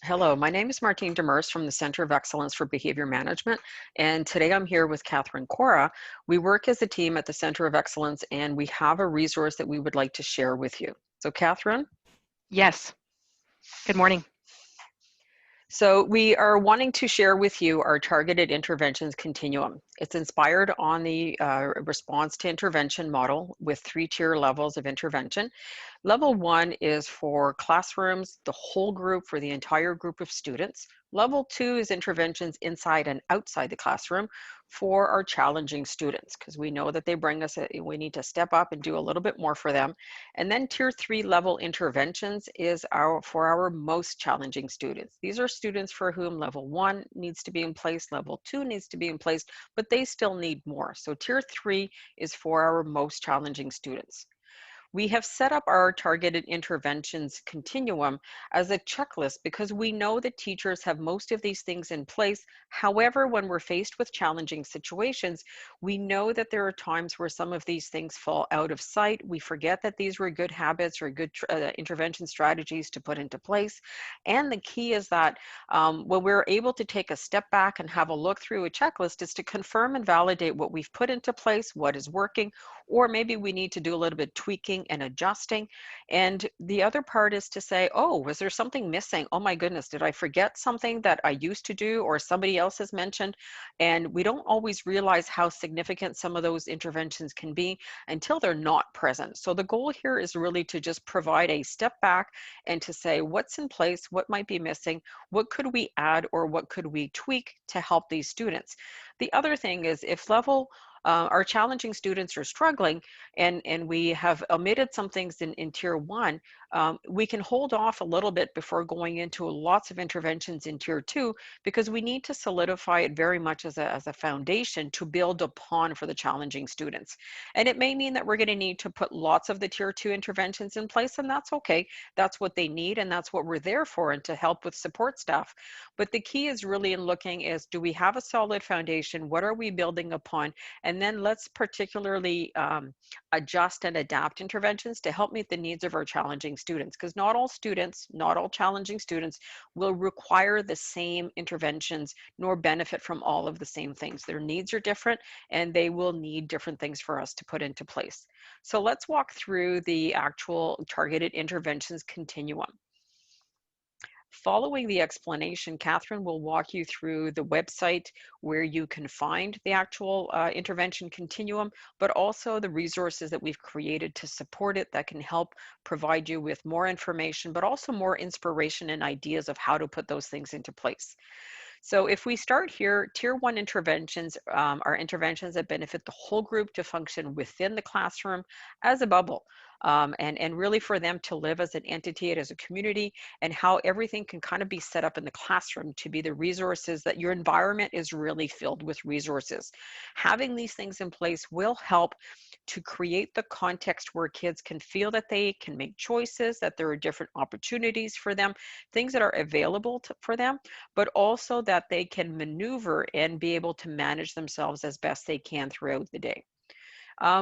Hello, my name is Martine Demers from the Center of Excellence for Behavior Management, and today I'm here with Korah. We work as a team at the Center of Excellence, and we have a resource that we would like to share with you. So, Catherine? Yes. Good morning. So we are wanting to share with you our targeted interventions continuum. It's inspired on the response to intervention model with 3-tier levels of intervention. Level 1 is for classrooms, the whole group, for the entire group of students. Level 2 is interventions inside and outside the classroom for our challenging students, because we know that they bring us, we need to step up and do a little bit more for them. And then Tier 3 level interventions is for our most challenging students. These are students for whom Level 1 needs to be in place, Level 2 needs to be in place, but they still need more. So Tier 3 is for our most challenging students. We have set up our targeted interventions continuum as a checklist because we know that teachers have most of these things in place. However, when we're faced with challenging situations, we know that there are times where some of these things fall out of sight. We forget that these were good habits or good intervention strategies to put into place. And the key is that when we're able to take a step back and have a look through a checklist is to confirm and validate what we've put into place, what is working, or maybe we need to do a little bit tweaking and adjusting. And the other part is to say, oh, was there something missing? Oh my goodness, did I forget something that I used to do or somebody else has mentioned? And we don't always realize how significant some of those interventions can be until they're not present. So the goal here is really to just provide a step back and to say what's in place, what might be missing, what could we add or what could we tweak to help these students. The other thing is if our challenging students are struggling and we have omitted some things in Tier 1, we can hold off a little bit before going into lots of interventions in Tier 2 because we need to solidify it very much as a foundation to build upon for the challenging students. And it may mean that we're going to need to put lots of the Tier 2 interventions in place, and that's okay. That's what they need, and that's what we're there for, and to help with support staff. But the key is really in looking is, do we have a solid foundation? What are we building upon? And then let's particularly adjust and adapt interventions to help meet the needs of our challenging students, because not all students, not all challenging students will require the same interventions nor benefit from all of the same things. Their needs are different and they will need different things for us to put into place. So let's walk through the actual targeted interventions continuum. Following the explanation, Catherine will walk you through the website where you can find the actual intervention continuum, but also the resources that we've created to support it that can help provide you with more information, but also more inspiration and ideas of how to put those things into place. So if we start here, Tier 1 interventions are interventions that benefit the whole group to function within the classroom as a bubble, and really for them to live as an entity, as a community, and how everything can kind of be set up in the classroom to be the resources that your environment is really filled with resources. Having these things in place will help to create the context where kids can feel that they can make choices, that there are different opportunities for them, things that are available for them, but also that they can maneuver and be able to manage themselves as best they can throughout the day.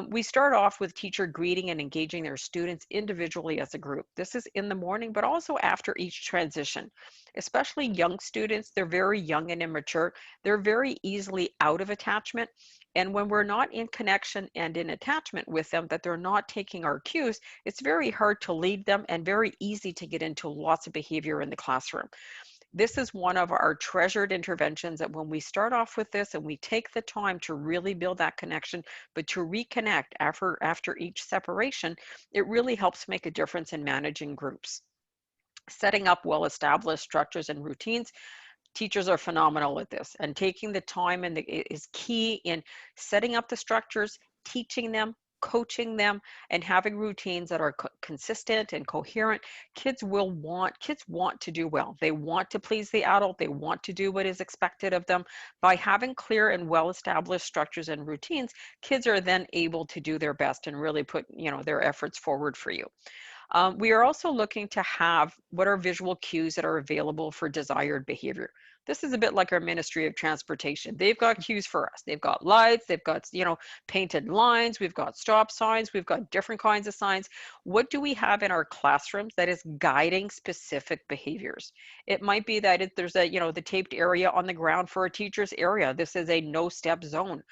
We start off with teacher greeting and engaging their students individually as a group. This is in the morning, but also after each transition. Especially young students, they're very young and immature. They're very easily out of attachment. And when we're not in connection and in attachment with them, that they're not taking our cues, it's very hard to lead them and very easy to get into lots of behavior in the classroom. This is one of our treasured interventions that when we start off with this and we take the time to really build that connection, but to reconnect after each separation, it really helps make a difference in managing groups. Setting up well-established structures and routines. Teachers are phenomenal at this, and taking the time is key in setting up the structures, teaching them, coaching them, and having routines that are consistent and coherent. Kids want to do well. They want to please the adult. They want to do what is expected of them. By having clear and well-established structures and routines, kids are then able to do their best and really put, their efforts forward for you. We are also looking to have what are visual cues that are available for desired behavior. This is a bit like our Ministry of Transportation. They've got cues for us. They've got lights, they've got, painted lines, we've got stop signs, we've got different kinds of signs. What do we have in our classrooms that is guiding specific behaviors? It might be that there's the taped area on the ground for a teacher's area. This is a no step zone.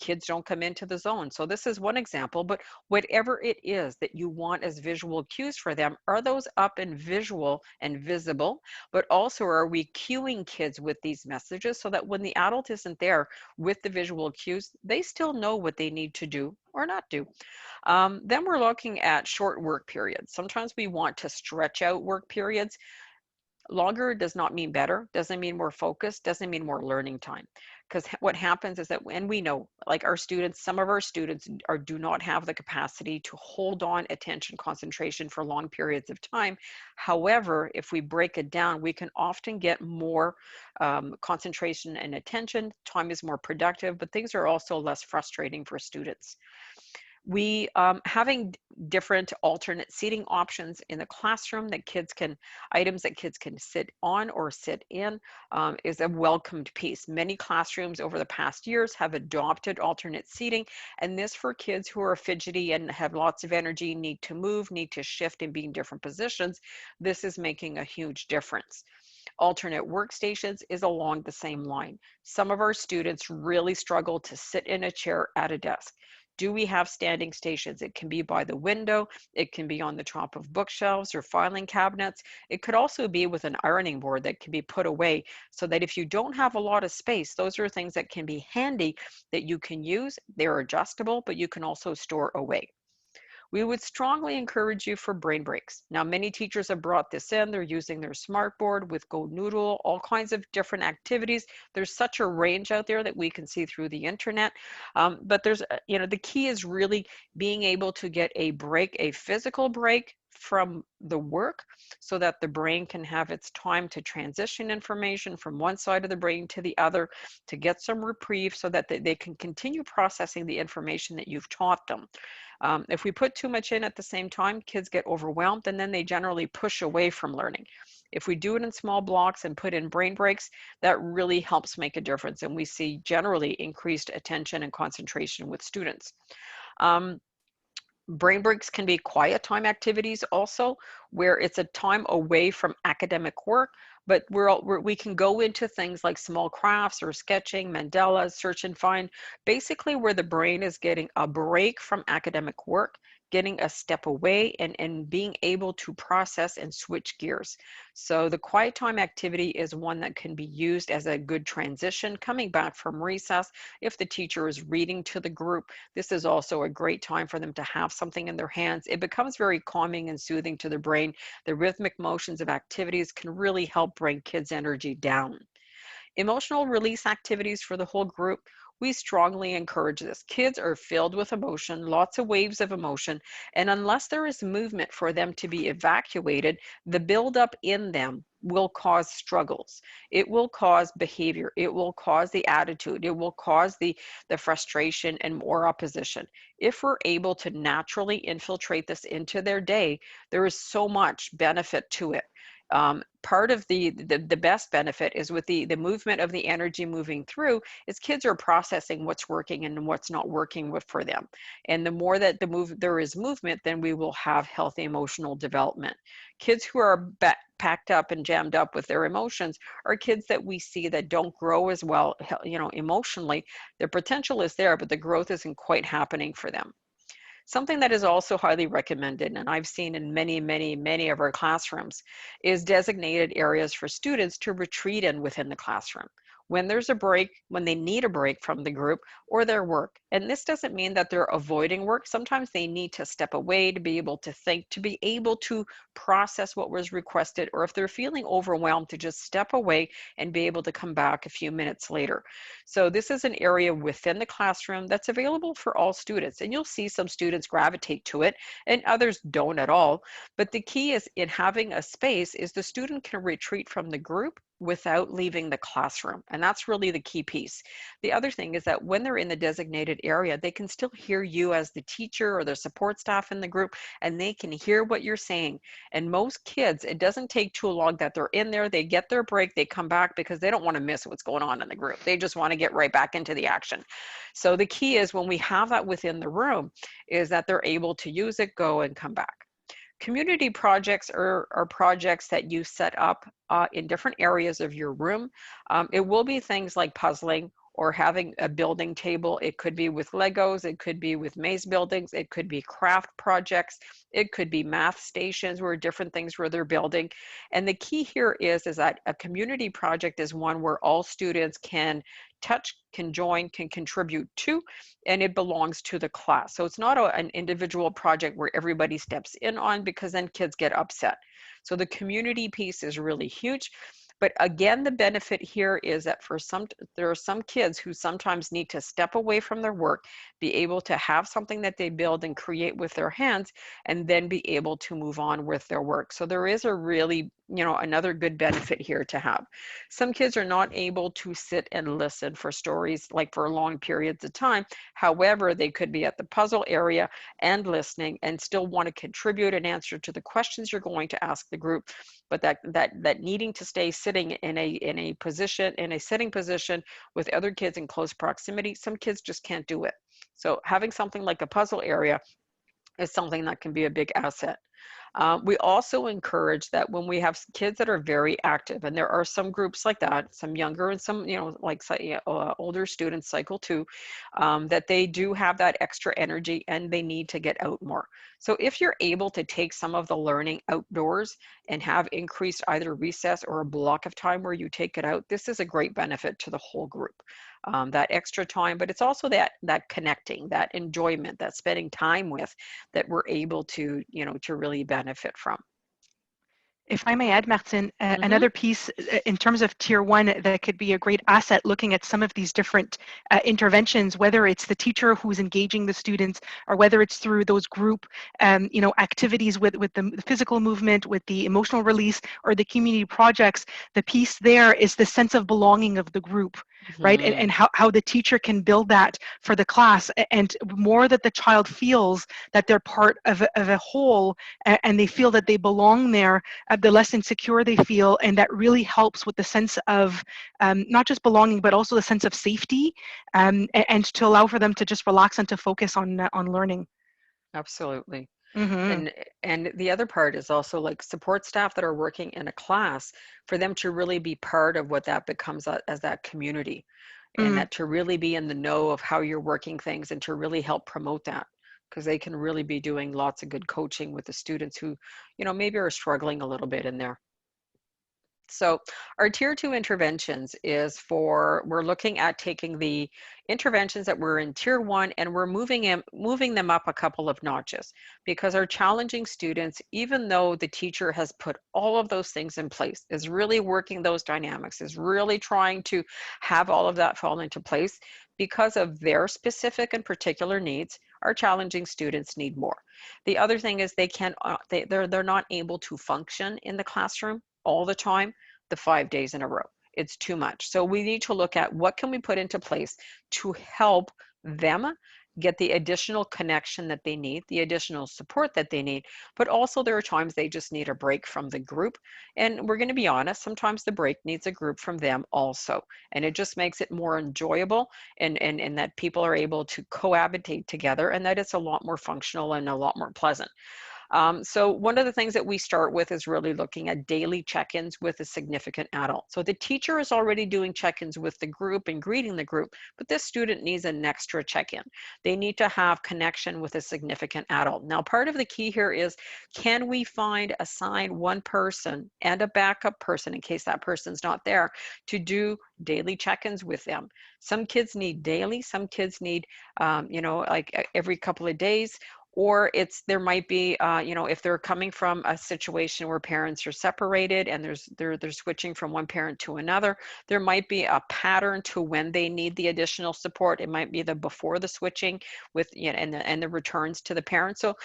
Kids don't come into the zone. So this is one example, but whatever it is that you want as visual cues for them, are those up and visual and visible? But also, are we cueing kids with these messages so that when the adult isn't there with the visual cues, they still know what they need to do or not do? Then we're looking at short work periods. Sometimes we want to stretch out work periods. Longer does not mean better, doesn't mean more focused, doesn't mean more learning time. Because what happens is that when we know, like our students, some of our students do not have the capacity to hold on attention concentration for long periods of time. However, if we break it down, we can often get more concentration and attention. Time is more productive, but things are also less frustrating for students. We having different alternate seating options in the classroom that items that kids can sit on or sit in is a welcomed piece. Many classrooms over the past years have adopted alternate seating, and this for kids who are fidgety and have lots of energy, need to move, need to shift and be in different positions. This is making a huge difference. Alternate workstations is along the same line. Some of our students really struggle to sit in a chair at a desk. Do we have standing stations? It can be by the window, it can be on the top of bookshelves or filing cabinets. It could also be with an ironing board that can be put away so that if you don't have a lot of space, those are things that can be handy that you can use. They're adjustable, but you can also store away. We would strongly encourage you for brain breaks. Now, many teachers have brought this in. They're using their smartboard with Go Noodle, all kinds of different activities. There's such a range out there that we can see through the internet. But the key is really being able to get a break, a physical break from the work so that the brain can have its time to transition information from one side of the brain to the other, to get some reprieve so that they can continue processing the information that you've taught them. If we put too much in at the same time, kids get overwhelmed and then they generally push away from learning. If we do it in small blocks and put in brain breaks, that really helps make a difference. And we see generally increased attention and concentration with students. Brain breaks can be quiet time activities also, where it's a time away from academic work, but we can go into things like small crafts or sketching, mandalas, search and find, basically where the brain is getting a break from academic work, getting a step away and being able to process and switch gears. So the quiet time activity is one that can be used as a good transition coming back from recess. If the teacher is reading to the group, this is also a great time for them to have something in their hands. It becomes very calming and soothing to the brain. The rhythmic motions of activities can really help bring kids' energy down. Emotional release activities for the whole group. We strongly encourage this. Kids are filled with emotion, lots of waves of emotion, and unless there is movement for them to be evacuated, the buildup in them will cause struggles. It will cause behavior. It will cause the attitude. It will cause the frustration and more opposition. If we're able to naturally infiltrate this into their day, there is so much benefit to it. Part of the best benefit is with the movement of the energy moving through is kids are processing what's working and what's not working for them. And the more that there is movement, then we will have healthy emotional development. Kids who are packed up and jammed up with their emotions are kids that we see that don't grow as well, emotionally. Their potential is there, but the growth isn't quite happening for them. Something that is also highly recommended, and I've seen in many, many, many of our classrooms, is designated areas for students to retreat in within the classroom. When there's a break, when they need a break from the group or their work. And this doesn't mean that they're avoiding work. Sometimes they need to step away to be able to think, to be able to process what was requested, or if they're feeling overwhelmed, to just step away and be able to come back a few minutes later. So this is an area within the classroom that's available for all students. And you'll see some students gravitate to it and others don't at all. But the key is in having a space is the student can retreat from the group without leaving the classroom. And that's really the key piece. The other thing is that when they're in the designated area, they can still hear you as the teacher or the support staff in the group, and they can hear what you're saying. And most kids, it doesn't take too long that they're in there, they get their break, they come back because they don't want to miss what's going on in the group. They just want to get right back into the action. So the key is when we have that within the room is that they're able to use it, go and come back. Community projects are projects that you set up in different areas of your room. It will be things like puzzling or having a building table. It could be with Legos, it could be with maze buildings, it could be craft projects, it could be math stations where different things where they're building. And the key here is that a community project is one where all students can touch, can join, can contribute to, and it belongs to the class. So it's not an individual project where everybody steps in on, because then kids get upset. So the community piece is really huge. But again, the benefit here is that there are some kids who sometimes need to step away from their work, be able to have something that they build and create with their hands, and then be able to move on with their work. So there is a really, another good benefit here to have. Some kids are not able to sit and listen for stories like for long periods of time. However, they could be at the puzzle area and listening and still want to contribute and answer to the questions you're going to ask the group. But that needing to stay sitting in a sitting position with other kids in close proximity, some kids just can't do it. So having something like a puzzle area is something that can be a big asset. We also encourage that when we have kids that are very active, and there are some groups like that, some younger and some, older students cycle too, that they do have that extra energy and they need to get out more. So if you're able to take some of the learning outdoors and have increased either recess or a block of time where you take it out, this is a great benefit to the whole group. That extra time, but it's also that connecting, that enjoyment, that spending time with, that we're able to, to really benefit from. If I may add, Martine, Mm-hmm. another piece in terms of Tier 1 that could be a great asset looking at some of these different interventions, whether it's the teacher who's engaging the students or whether it's through those group activities with the physical movement, with the emotional release or the community projects, the piece there is the sense of belonging of the group, right? And how the teacher can build that for the class, and more that the child feels that they're part of a whole and they feel that they belong there, the less insecure they feel, and that really helps with the sense of not just belonging, but also the sense of safety, and to allow for them to just relax and to focus on learning. Absolutely. Mm-hmm. And the other part is also like support staff that are working in a class, for them to really be part of what that becomes as that community, and Mm-hmm. that to really be in the know of how you're working things and to really help promote that, because they can really be doing lots of good coaching with the students who, maybe are struggling a little bit in there. So our tier 2 interventions we're looking at taking the interventions that were in tier 1 and we're moving them up a couple of notches, because our challenging students, even though the teacher has put all of those things in place, is really working those dynamics, is really trying to have all of that fall into place, because of their specific and particular needs, our challenging students need more. The other thing is they're not able to function in the classroom all the time, the 5 days in a row. It's too much. So we need to look at what can we put into place to help them get the additional connection that they need, the additional support that they need, but also there are times they just need a break from the group. And we're going to be honest, sometimes the break needs a group from them also. And it just makes it more enjoyable, and that people are able to cohabitate together, and that it's a lot more functional and a lot more pleasant. So one of the things that we start with is really looking at daily check-ins with a significant adult. So the teacher is already doing check-ins with the group and greeting the group, but this student needs an extra check-in. They need to have connection with a significant adult. Now, part of the key here is, can we assign one person and a backup person in case that person's not there to do daily check-ins with them? Some kids need daily, some kids need, like every couple of days, or there might be, if they're coming from a situation where parents are separated and they're switching from one parent to another, there might be a pattern to when they need the additional support. It might be the before the switching with, and the returns to the parents. So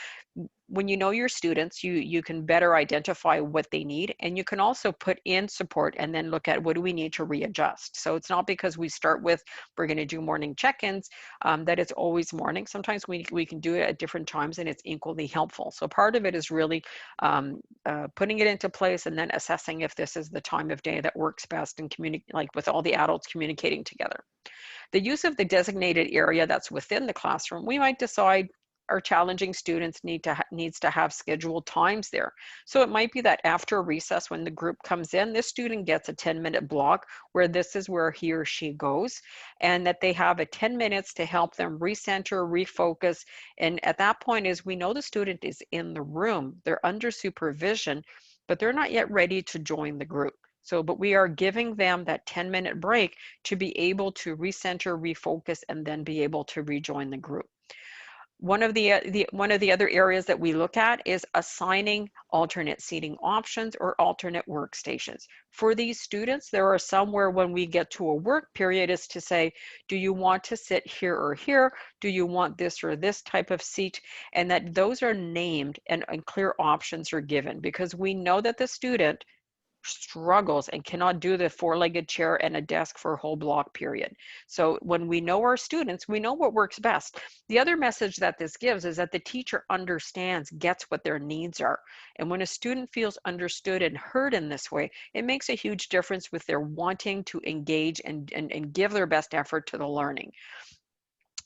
when you know your students, you can better identify what they need, and you can also put in support and then look at what do we need to readjust. So it's not because we start with we're going to do morning check-ins that it's always morning. Sometimes we can do it at different times and it's equally helpful. So part of it is really putting it into place and then assessing if this is the time of day that works best and communicate, like with all the adults communicating together. The use of the designated area that's within the classroom, we might decide our challenging students needs to have scheduled times there. So it might be that after recess, when the group comes in, this student gets a 10-minute block where this is where he or she goes, and that they have a 10 minutes to help them recenter, refocus. And at that point is we know the student is in the room, they're under supervision, but they're not yet ready to join the group. So, but we are giving them that 10-minute break to be able to recenter, refocus, and then be able to rejoin the group. One of the other areas that we look at is assigning alternate seating options or alternate workstations. For these students, there are some where when we get to a work period is to say, do you want to sit here or here? Do you want this or this type of seat? And that those are named and clear options are given, because we know that the student struggles and cannot do the four-legged chair and a desk for a whole block period. So when we know our students, we know what works best. The other message that this gives is that the teacher understands, gets what their needs are. And when a student feels understood and heard in this way, it makes a huge difference with their wanting to engage and give their best effort to the learning.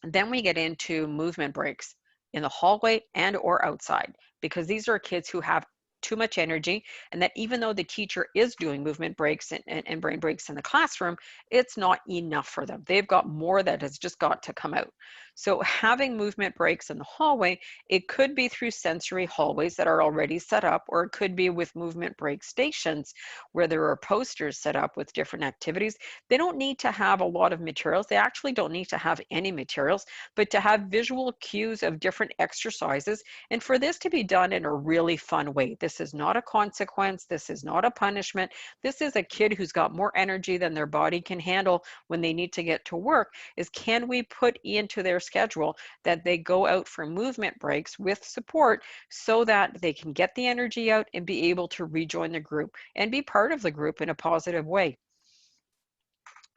Then we get into movement breaks in the hallway and or outside, because these are kids who have too much energy, and that even though the teacher is doing movement breaks and brain breaks in the classroom, it's not enough for them. They've got more that has just got to come out. So having movement breaks in the hallway, it could be through sensory hallways that are already set up, or it could be with movement break stations where there are posters set up with different activities. They don't need to have a lot of materials. They actually don't need to have any materials, but to have visual cues of different exercises, and for this to be done in a really fun way. This is not a consequence. This is not a punishment. This is a kid who's got more energy than their body can handle when they need to get to work. Is can we put into their schedule that they go out for movement breaks with support so that they can get the energy out and be able to rejoin the group and be part of the group in a positive way.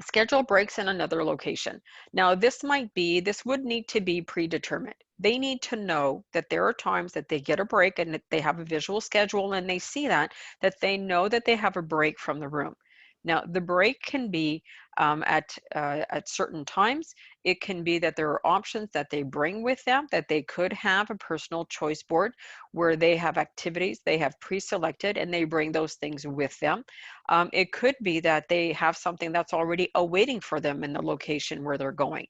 Schedule breaks in another location. Now this would need to be predetermined. They need to know that there are times that they get a break and that they have a visual schedule and they see that they know that they have a break from the room. Now the break can be at certain times. It can be that there are options that they bring with them, that they could have a personal choice board where they have activities they have pre-selected and they bring those things with them. It could be that they have something that's already awaiting for them in the location where they're going.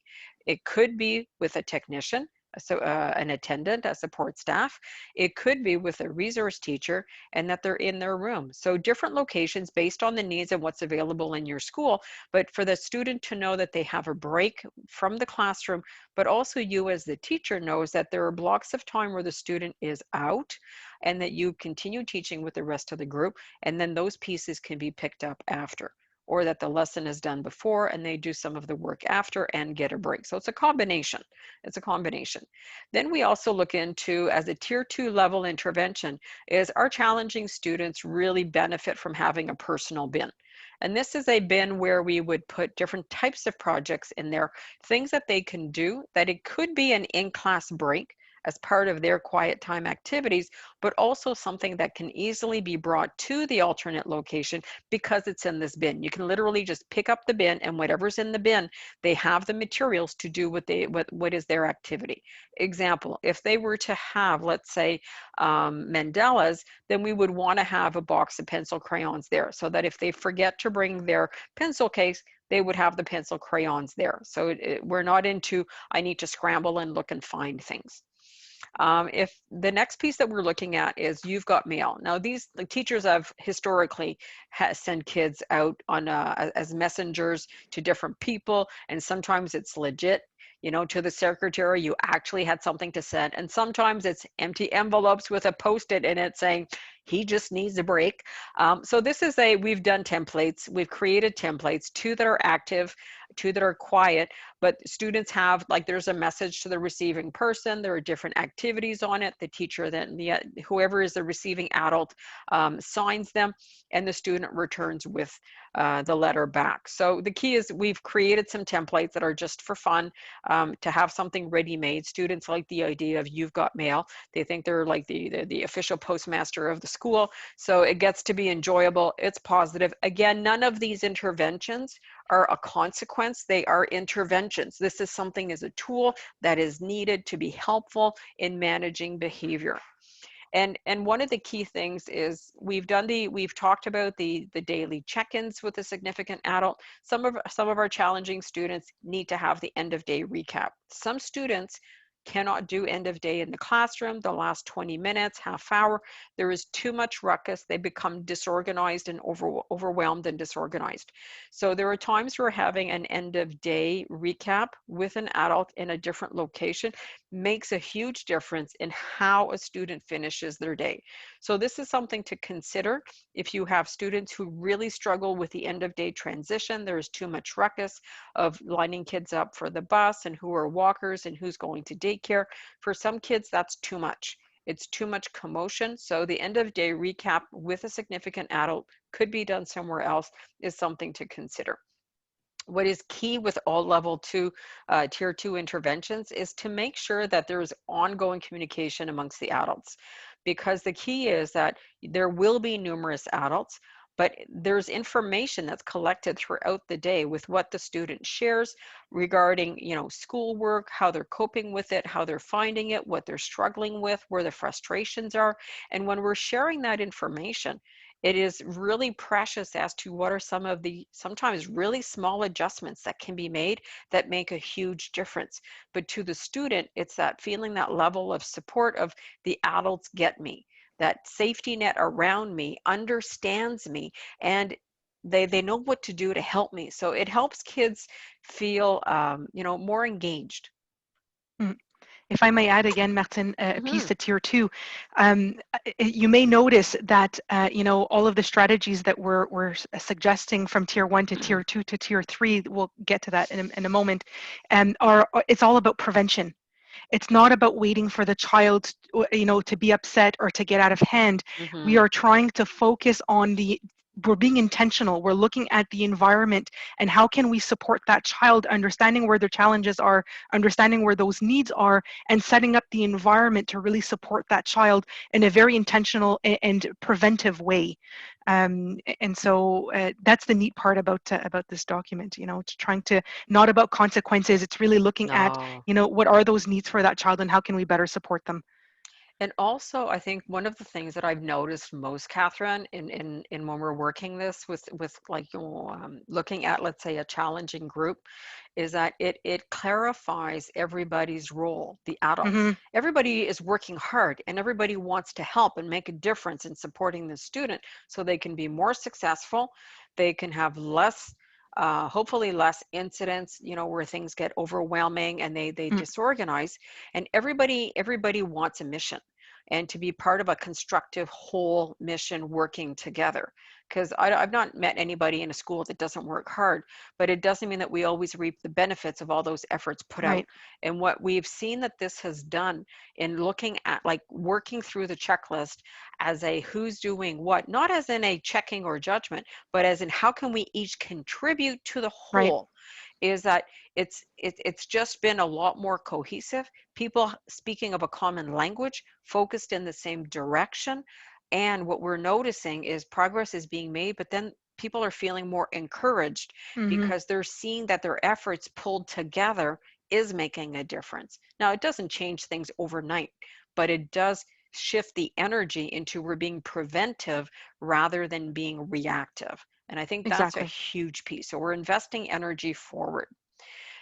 It could be with a technician, so an attendant, a support staff. It could be with a resource teacher and that they're in their room. So different locations based on the needs and what's available in your school, but for the student to know that they have a break from the classroom, but also you as the teacher knows that there are blocks of time where the student is out and that you continue teaching with the rest of the group, and then those pieces can be picked up after, or that the lesson is done before and they do some of the work after and get a break. So it's a combination. It's a combination. Then we also look into, as a tier 2 level intervention, is our challenging students really benefit from having a personal bin. And this is a bin where we would put different types of projects in there, things that they can do, that it could be an in-class break as part of their quiet time activities, but also something that can easily be brought to the alternate location because it's in this bin. You can literally just pick up the bin, and whatever's in the bin, they have the materials to do what is their activity. Example, if they were to have, let's say, mandalas, then we would want to have a box of pencil crayons there so that if they forget to bring their pencil case, they would have the pencil crayons there. So we're not into, I need to scramble and look and find things. If the next piece that we're looking at is you've got mail. Now these teachers have historically sent kids out on as messengers to different people, and sometimes it's legit, you know, to the secretary, you actually had something to send, and sometimes it's empty envelopes with a post-it in it saying, he just needs a break. So this is we've done templates, we've created templates, 2 that are active, two that are quiet, but students have, like, there's a message to the receiving person, there are different activities on it, the teacher then, whoever is the receiving adult signs them, and the student returns with the letter back. So the key is we've created some templates that are just for fun, to have something ready-made. Students like the idea of you've got mail. They think they're like the official postmaster of the school. So it gets to be enjoyable. It's positive. Again, none of these interventions are a consequence. They are interventions. This is something as a tool that is needed to be helpful in managing behavior. And one of the key things is we've talked about the daily check-ins with a significant adult. Some of our challenging students need to have the end of day recap. Some students cannot do end of day in the classroom, the last 20 minutes, half hour. There is too much ruckus. They become disorganized and overwhelmed and disorganized. So there are times where having an end of day recap with an adult in a different location makes a huge difference in how a student finishes their day. So this is something to consider if you have students who really struggle with the end of day transition. There's too much ruckus of lining kids up for the bus and who are walkers and who's going to daycare. For some kids, that's too much. It's too much commotion. So the end of day recap with a significant adult could be done somewhere else, is something to consider. What is key with all level 2, tier 2 interventions is to make sure that there's ongoing communication amongst the adults, because the key is that there will be numerous adults, but there's information that's collected throughout the day with what the student shares regarding, schoolwork, how they're coping with it, how they're finding it, what they're struggling with, where the frustrations are. And when we're sharing that information, it is really precious as to what are some of the sometimes really small adjustments that can be made that make a huge difference. But to the student, it's that feeling, that level of support of the adults get me, that safety net around me understands me, and they know what to do to help me. So it helps kids feel more engaged. Mm. If I may add again, Martine, a piece Hmm. to tier 2, you may notice that all of the strategies that we're suggesting from tier 1 to tier 2 to tier 3, we'll get to that in a moment, it's all about prevention. It's not about waiting for the child, to be upset or to get out of hand. We Hmm. are trying to focus on we're being intentional. We're looking at the environment and how can we support that child, understanding where their challenges are, understanding where those needs are, and setting up the environment to really support that child in a very intentional and preventive way. And so that's the neat part about this document. It's trying to, not about consequences. It's really looking at, No. what are those needs for that child and how can we better support them. And also, I think one of the things that I've noticed most, Catherine, in when we're working this with like looking at, let's say, a challenging group, is that it clarifies everybody's role. The adults, Hmm. everybody is working hard, and everybody wants to help and make a difference in supporting the student, so they can be more successful. They can have less. Hopefully less incidents, where things get overwhelming and they disorganize, and everybody wants a mission and to be part of a constructive whole mission working together. Because I've not met anybody in a school that doesn't work hard, but it doesn't mean that we always reap the benefits of all those efforts put out. Right. And what we've seen that this has done in looking at, like, working through the checklist as a who's doing what, not as in a checking or judgment, but as in how can we each contribute to the Right. whole, is that it's just been a lot more cohesive, people speaking of a common language, focused in the same direction. And what we're noticing is progress is being made, but then people are feeling more encouraged Hmm. because they're seeing that their efforts pulled together is making a difference. Now, it doesn't change things overnight, but it does shift the energy into we're being preventive rather than being reactive. And I think that's a Exactly. huge piece. So we're investing energy forward.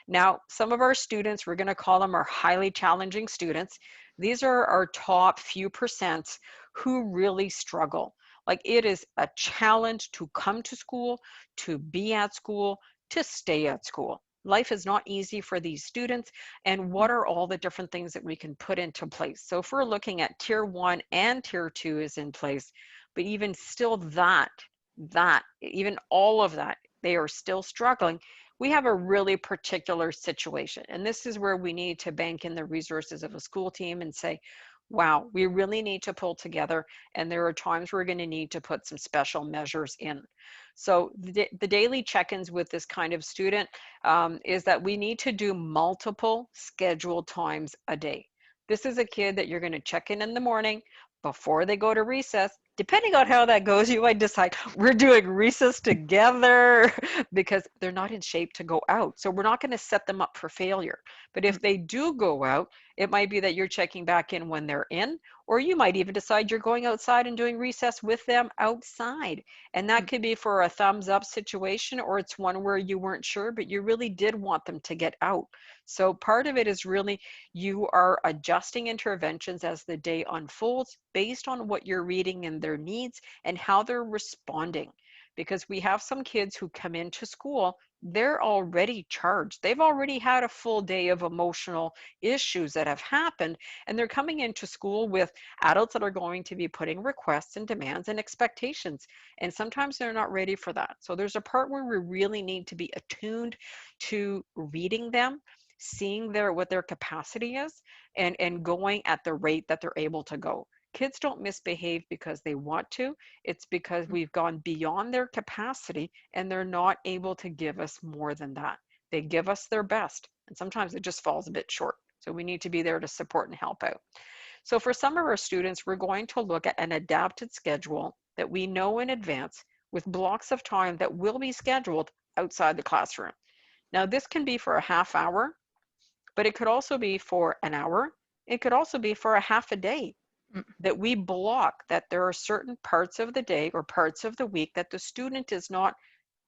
Now, some of our students, we're going to call them our highly challenging students. These are our top few percents who really struggle. Like, it is a challenge to come to school, to be at school, to stay at school. Life is not easy for these students. And what are all the different things that we can put into place? So if we're looking at tier 1 and tier 2 is in place, but even still even all of that, they are still struggling. we have a really particular situation. And this is where we need to bank in the resources of a school team and say, wow, we really need to pull together. And there are times we're going to need to put some special measures in. So the daily check-ins with this kind of student is that we need to do multiple scheduled times a day. This is a kid that you're going to check in the morning before they go to recess. Depending on how that goes, you might decide we're doing recess together because they're not in shape to go out. So we're not going to set them up for failure. But if they do go out, it might be that you're checking back in when they're in, or you might even decide you're going outside and doing recess with them outside. And that could be for a thumbs up situation, or it's one where you weren't sure, but you really did want them to get out. So part of it is really you are adjusting interventions as the day unfolds based on what you're reading and their needs and how they're responding. Because we have some kids who come into school, they're already charged. They've already had a full day of emotional issues that have happened, and they're coming into school with adults that are going to be putting requests and demands and expectations. And sometimes they're not ready for that. So there's a part where we really need to be attuned to reading them, seeing what their capacity is, and going at the rate that they're able to go. Kids don't misbehave because they want to. It's because we've gone beyond their capacity and they're not able to give us more than that. They give us their best, and sometimes it just falls a bit short. So we need to be there to support and help out. So for some of our students, we're going to look at an adapted schedule that we know in advance with blocks of time that will be scheduled outside the classroom. Now, this can be for a half hour, but it could also be for an hour. It could also be for a half a day, that we block that there are certain parts of the day or parts of the week that the student is not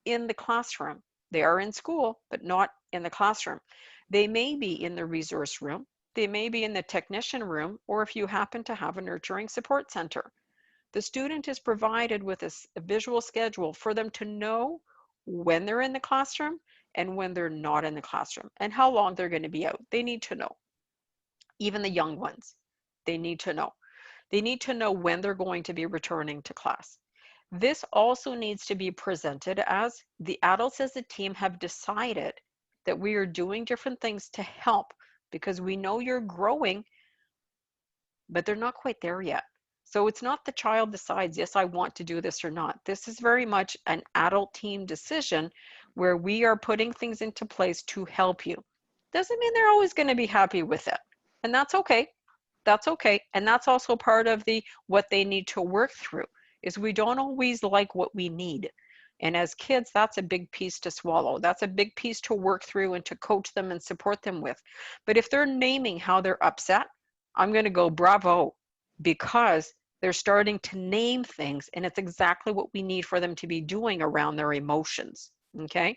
in the classroom. They are in school, but not in the classroom. They may be in the resource room. They may be in the technician room, or if you happen to have a nurturing support center. The student is provided with a visual schedule for them to know when they're in the classroom and when they're not in the classroom and how long they're going to be out. They need to know. Even the young ones, they need to know. They need to know when they're going to be returning to class. This also needs to be presented as the adults as a team have decided that we are doing different things to help because we know you're growing, but they're not quite there yet. So it's not the child decides, yes, I want to do this or not. This is very much an adult team decision where we are putting things into place to help you. Doesn't mean they're always going to be happy with it. And that's okay. That's okay. And that's also part of what they need to work through is we don't always like what we need. And as kids, that's a big piece to swallow. That's a big piece to work through and to coach them and support them with. But if they're naming how they're upset, I'm going to go bravo, because they're starting to name things, and it's exactly what we need for them to be doing around their emotions. Okay.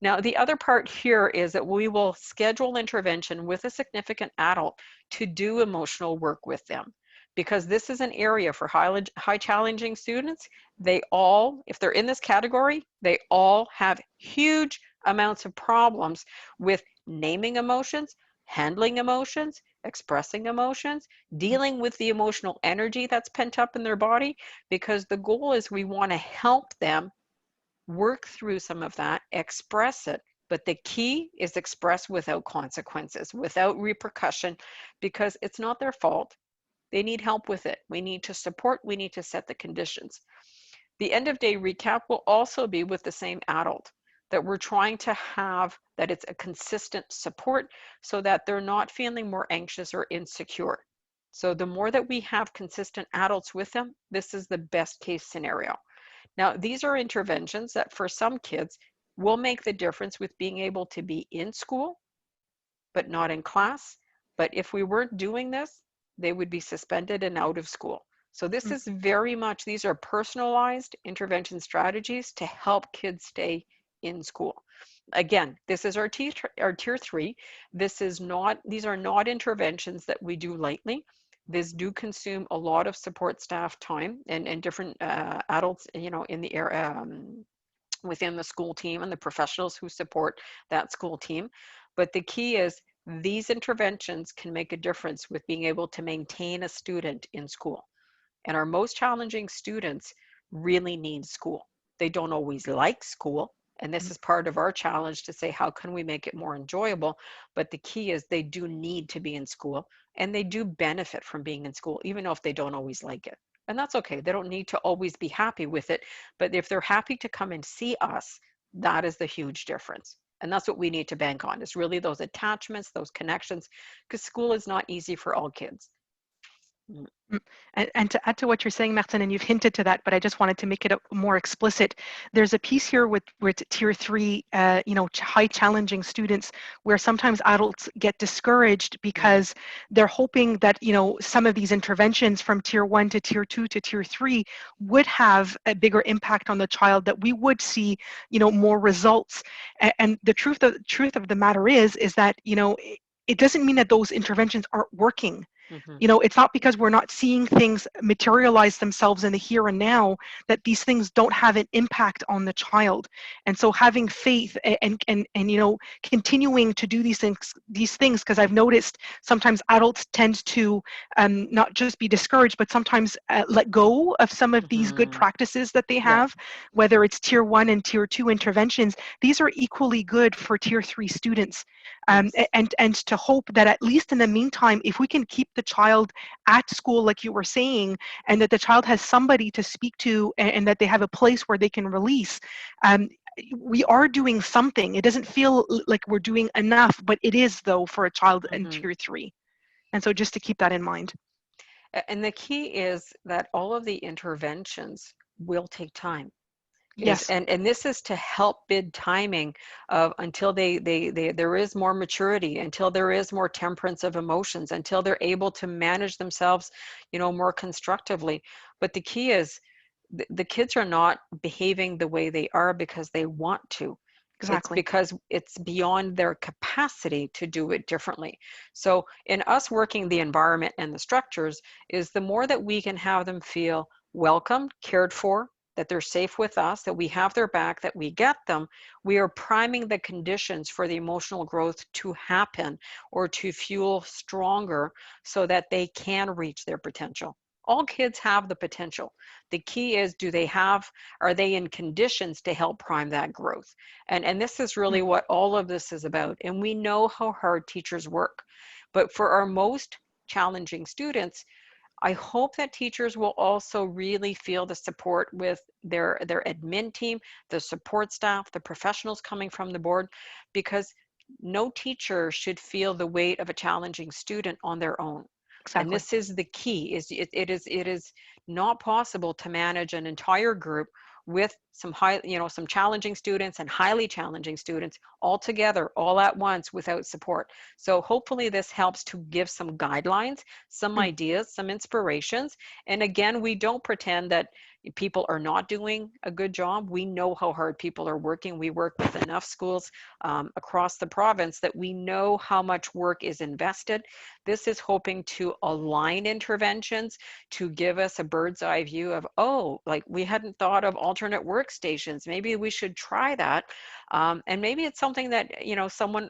Now, the other part here is that we will schedule intervention with a significant adult to do emotional work with them, because this is an area for high challenging students. They all, if they're in this category, they all have huge amounts of problems with naming emotions, handling emotions, expressing emotions, dealing with the emotional energy that's pent up in their body, because the goal is we want to help them work through some of that, express it. But the key is express without consequences, without repercussion, because it's not their fault. They need help with it. We need to support, we need to set the conditions. The end of day recap will also be with the same adult, that we're trying to have that it's a consistent support so that they're not feeling more anxious or insecure. So the more that we have consistent adults with them, this is the best case scenario. Now, these are interventions that for some kids will make the difference with being able to be in school, but not in class. But if we weren't doing this, they would be suspended and out of school. So this is very much, these are personalized intervention strategies to help kids stay in school. Again, this is our tier 3. These are not interventions that we do lightly. This do consume a lot of support staff time and different adults, in the area, within the school team and the professionals who support that school team. But the key is these interventions can make a difference with being able to maintain a student in school. And our most challenging students really need school. They don't always like school. And this is part of our challenge to say, how can we make it more enjoyable? But the key is they do need to be in school, and they do benefit from being in school, even if they don't always like it. And that's okay. They don't need to always be happy with it. But if they're happy to come and see us, that is the huge difference. And that's what we need to bank on, is really those attachments, those connections, because school is not easy for all kids. Mm. Mm. And to add to what you're saying, Martine, and you've hinted to that, but I just wanted to make it more explicit. There's a piece here with tier 3, high challenging students, where sometimes adults get discouraged Mm. because they're hoping that, some of these interventions from tier 1 to tier 2 to tier 3 would have a bigger impact on the child, that we would see, more results. And the truth of the matter is that, it doesn't mean that those interventions aren't working. Hmm. It's not because we're not seeing things materialize themselves in the here and now that these things don't have an impact on the child. And so having faith and continuing to do these things, because I've noticed sometimes adults tend to not just be discouraged, but sometimes let go of some of these good Hmm. practices that they Yeah. have, whether it's tier 1 and tier 2 interventions. These are equally good for tier 3 students. Yes. And to hope that at least in the meantime, if we can keep the child at school, like you were saying, and that the child has somebody to speak to, and that they have a place where they can release, um, we are doing something. It doesn't feel like we're doing enough, but it is, though, for a child in Hmm. tier 3. And so just to keep that in mind. And the key is that all of the interventions will take time. Is Yes, and this is to help bid timing of until they there is more maturity, until there is more temperance of emotions, until they're able to manage themselves, more constructively. But the key is the kids are not behaving the way they are because they want to. It's exactly. because it's beyond their capacity to do it differently. So in us working the environment and the structures, is the more that we can have them feel welcomed, cared for, that they're safe with us, that we have their back, that we get them, we are priming the conditions for the emotional growth to happen, or to fuel stronger, so that they can reach their potential. All kids have the potential. The key is, are they in conditions to help prime that growth? And this is really Mm, what all of this is about. And we know how hard teachers work. But for our most challenging students, I hope that teachers will also really feel the support with their admin team, the support staff, the professionals coming from the board, because no teacher should feel the weight of a challenging student on their own. And exactly. this is the key, is it is not possible to manage an entire group with some challenging students and highly challenging students all together, all at once, without support. So hopefully this helps to give some guidelines, some Mm, ideas, some inspirations. And again, we don't pretend that people are not doing a good job. We know how hard people are working. We work with enough schools across the province that we know how much work is invested. This is hoping to align interventions to give us a bird's eye view of, oh, like we hadn't thought of alternate workstations. Maybe we should try that. And maybe it's something that,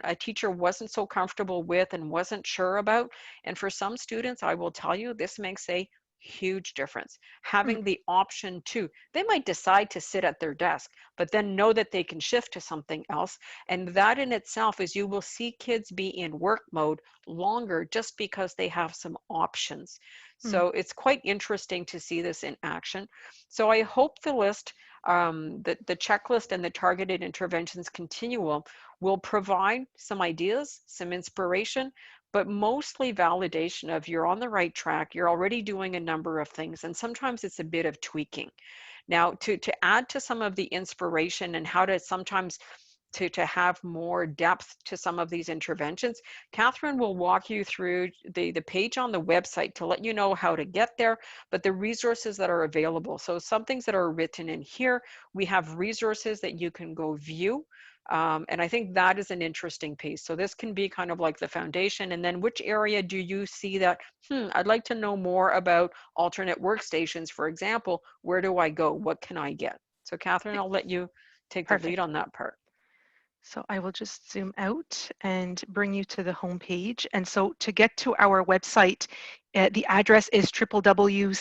a teacher wasn't so comfortable with and wasn't sure about. And for some students, I will tell you, this makes a huge difference. mm, Having the option to, they might decide to sit at their desk, but then know that they can shift to something else. And that in itself is, you will see kids be in work mode longer just because they have some options. mm, So it's quite interesting to see this in action. So I hope the list, the checklist and the targeted interventions continuum will provide some ideas, some inspiration, but mostly validation of, you're on the right track, you're already doing a number of things, and sometimes it's a bit of tweaking. Now, to add to some of the inspiration and how to sometimes to have more depth to some of these interventions, Catherine will walk you through the page on the website to let you know how to get there, but the resources that are available. So some things that are written in here, we have resources that you can go view. And I think that is an interesting piece. So this can be kind of like the foundation. And then which area do you see that, I'd like to know more about alternate workstations, for example, where do I go? What can I get? So Catherine, I'll let you take the lead perfect. on that part. So I will just zoom out and bring you to the home page. And so to get to our website, The address is www.cebm.ca.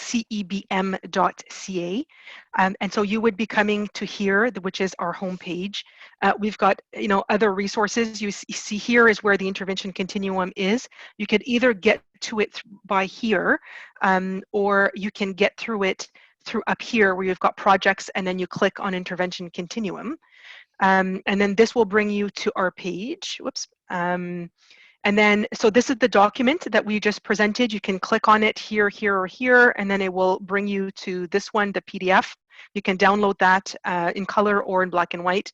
And so you would be coming to here, which is our homepage. We've got, other resources. You see here is where the intervention continuum is. You could either get to it by here, or you can get through it through up here where you've got projects, and then you click on intervention continuum. And then this will bring you to our page. Whoops. And then, so this is the document that we just presented. You can click on it here, here, or here, and then it will bring you to this one, the PDF. You can download that in color or in black and white.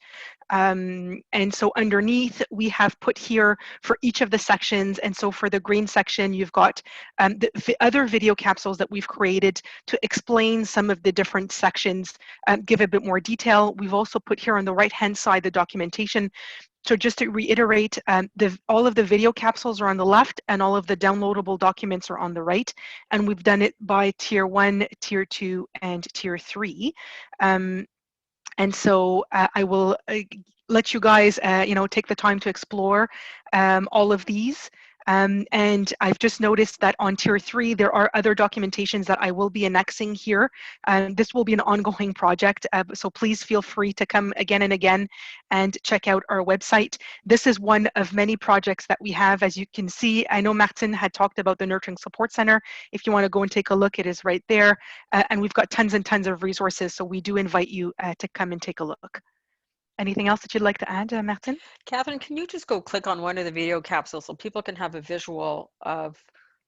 And so underneath, we have put here for each of the sections. And so for the green section, you've got the other video capsules that we've created to explain some of the different sections, give a bit more detail. We've also put here on the right-hand side the documentation. So just to reiterate, all of the video capsules are on the left and all of the downloadable documents are on the right. And we've done it by tier 1, tier 2, and tier 3. And so I will let you guys, take the time to explore all of these. And I've just noticed that on tier 3, there are other documentations that I will be annexing here. This will be an ongoing project, so please feel free to come again and again and check out our website. This is one of many projects that we have. As you can see, I know Martine had talked about the Nurturing Support Center. If you want to go and take a look, it is right there. And we've got tons and tons of resources, so we do invite you to come and take a look. Anything else that you'd like to add, Martine? Catherine, can you just go click on one of the video capsules so people can have a visual of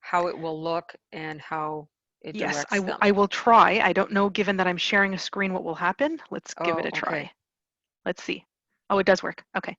how it will look and how it Yes, directs them? I will try. I don't know, given that I'm sharing a screen, what will happen. Let's give it a try. Okay. Let's see. Oh, it does work. Okay.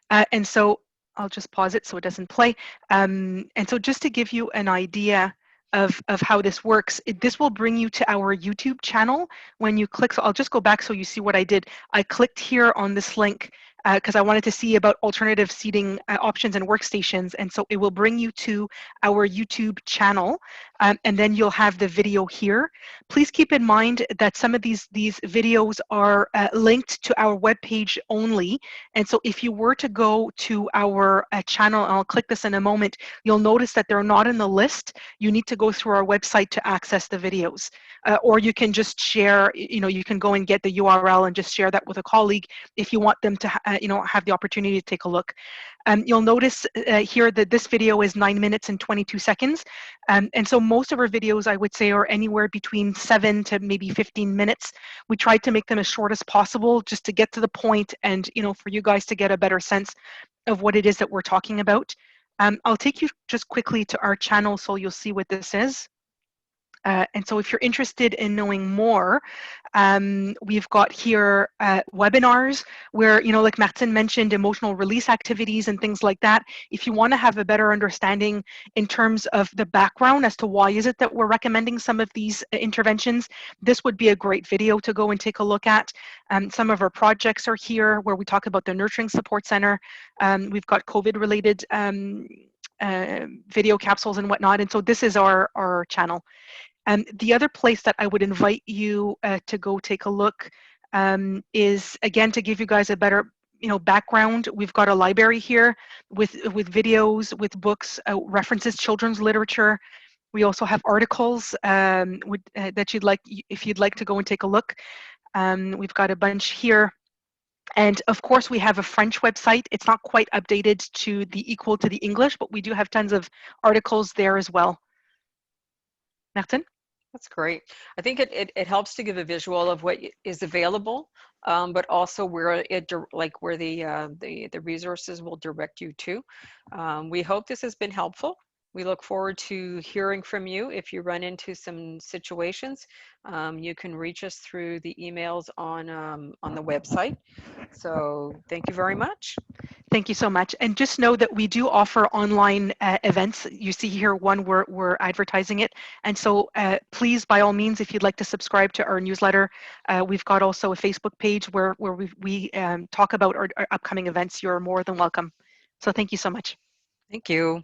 And so I'll just pause it so it doesn't play. And so just to give you an idea of how this works, this will bring you to our YouTube channel when you click. So I'll just go back so you see what I did. I clicked here on this link because I wanted to see about alternative seating options and workstations. And so it will bring you to our YouTube channel, and then you'll have the video here. Please keep in mind that some of these videos are linked to our webpage only. And so if you were to go to our channel, and I'll click this in a moment, you'll notice that they're not in the list. You need to go through our website to access the videos. Or you can just share, you can go and get the URL and just share that with a colleague if you want them to have the opportunity to take a look. You'll notice here that this video is 9 minutes and 22 seconds. And so most of our videos, I would say, are anywhere between 7 to maybe 15 minutes. We tried to make them as short as possible just to get to the point and, for you guys to get a better sense of what it is that we're talking about. I'll take you just quickly to our channel so you'll see what this is. And so if you're interested in knowing more, we've got here webinars where, like Martine mentioned, emotional release activities and things like that. If you want to have a better understanding in terms of the background as to why is it that we're recommending some of these interventions, this would be a great video to go and take a look at. Some of our projects are here where we talk about the Nurturing Support Center. We've got COVID-related video capsules and whatnot. And so this is our channel. The other place that I would invite you to go take a look is, again, to give you guys a better background. We've got a library here with videos, with books, references, children's literature. We also have articles that if you'd like to go and take a look. We've got a bunch here. And of course, we have a French website. It's not quite updated to the equal to the English, but we do have tons of articles there as well. Martine? That's great. I think it helps to give a visual of what is available, but also where the resources will direct you to. We hope this has been helpful. We look forward to hearing from you. If you run into some situations, you can reach us through the emails on the website. So thank you very much. Thank you so much. And just know that we do offer online events. You see here one, we're advertising it. And so please, by all means, if you'd like to subscribe to our newsletter, we've got also a Facebook page where we talk about our upcoming events. You're more than welcome. So thank you so much. Thank you.